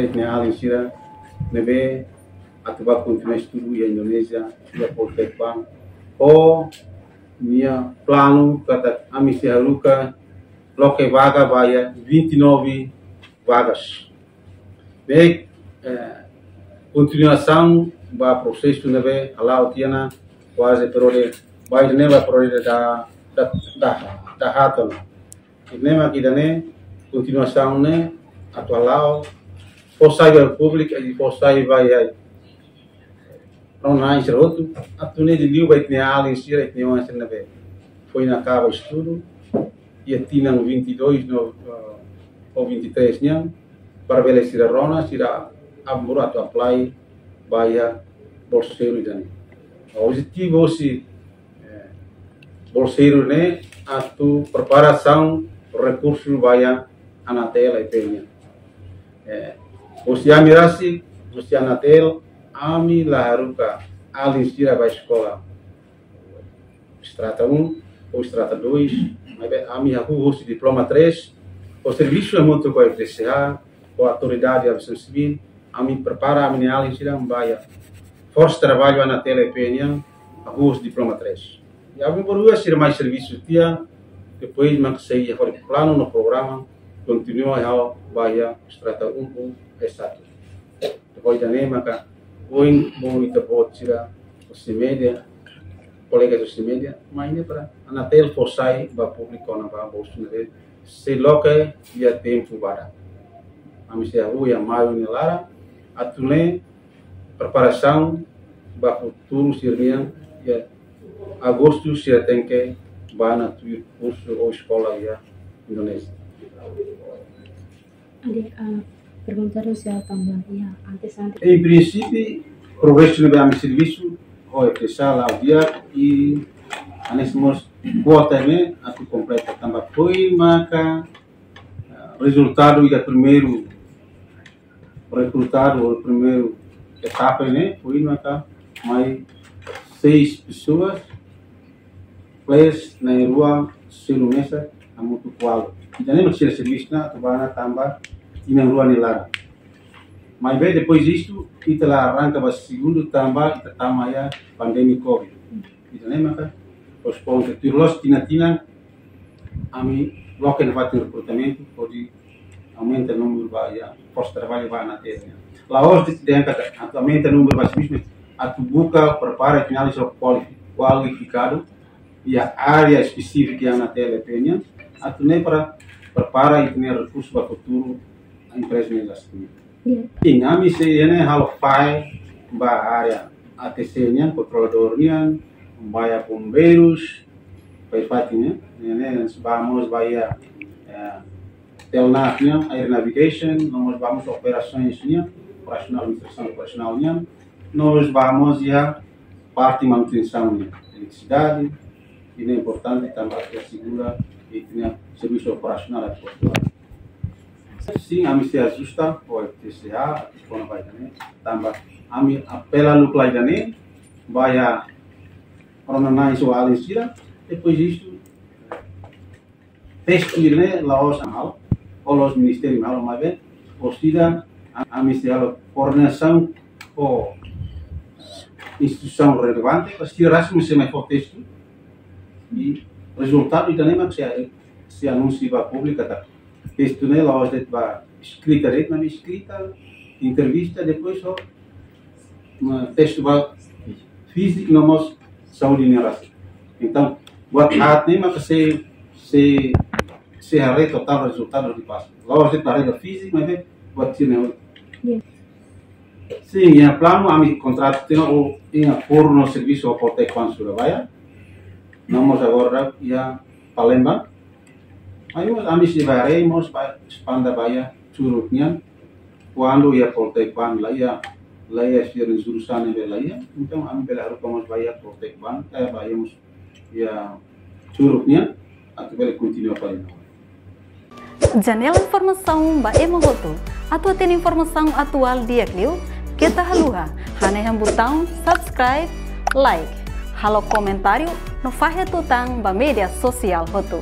itne alin sira nebe atuba continua estudo em Indonésia ia Poltekpan o minha plano kata ami se haruka loke vaga vaya 29 vagas. Baik, continuação ba processo nebe alau tiana quase perode vai neva perode da hatol. Nema kidane continuação ne atualau posai al público e posai vai ai não nai seroto atune de liu vai tinha além sira e tinha uma cena be foi na cava estudo e tinha no 22 no ou 23 nya para bele sira rona sira amuro atu apply baia bolseiro dani objetivo se bolseiro ne atu preparação recurso baia Anatel e penha Usia mirasi, usia Anatel, ami laharuka, alin sira ba escola. Strata 1 ou Strata 2, ami haku host diploma 3, o serviço é muito com a FDCA, com a autoridade de aviação civil, ami prepara ami alin sira mbaya. Força trabalho Anatel e penha, haku host diploma 3. E ami borua sira mais serviço tia, depois maksei hol plano no programa, continua a bahia Strata 1 ou S1. Depois da maka oin muito bom tira o media, colegas do media, mas ne para Anatel forsai ba público na ba bolso ne se loca dia tempo bara. A se rua maio ne lara atune preparação ba futuro sirnia ya agosto se tem que ba na tu curso ou escola ya Indonésia. Perguntaram se ela também ia antes. Em princípio, progresso no meu serviço, ou que sala dia e anesmos quota né, a tu completa também foi marca resultado e o primeiro etapa né, foi marca mais 6 pessoas, plus na rua selo mesa a muito qual. Então nem precisa serviço na tu vai na tambah tinha rua nelara. Mas bem depois disto, kita lá arranca para segundo tambah kita tamaya pandemi Covid. Então nem maka os pontos tirlos tina ami bloqueio vai ter recrutamento pode aumenta o número vai força de trabalho vai na terra. Lá hoje tem que aumenta o número vai mesmo a tu buca prepara finalizar qualificado e a área específica na terra penha a tu nem para prepara e ter recursos para o futuro a empresa negócio. Sim, a mim se ene hal fai ba área ATC nya controlador nya baia bombeiros vai fatinha né vamos baia telnaf nya air navigation nós vamos operações nya operacional administração operacional nya nós vamos ya parte manutenção nya eletricidade e é importante também que segura e tinha serviço operacional a Portugal. Sim, a mim se ajusta o FTCA, quando vai também, também a mim apela no play também, vai a ordenar isso a alensira, depois disto texto né, lá os amal, ou os ministérios mal mais bem, ou seja, a mim se a coordenação ou instituição relevante, para se rasmo se mais for texto e resultado também mas se anuncia para pública tá texto né lá os va escrita rede mas escrita entrevista depois só uma texto vai físico não mos saúde nerasi então buat hat nem mas se haré total resultado de passo lá os para rede físico mas buat sini sim em plano a mi contrato tem o em acordo no serviço ao Poltekpan Surabaya. Nós agora ya Palembang. Aí nós levaremos para expanda baia curugnya quando ya Poltekpan lá ya ser jurusan de lá ya. Então ambil harus vamos baia Poltekpan baíamos ya curugnya atau bele continua para Janela informação ba emogoto. Atau tem informação atual dia Clio. Kita haluha, hane yang botão subscribe, like, halo comentário no Farre Tutang ba media sosial hotu.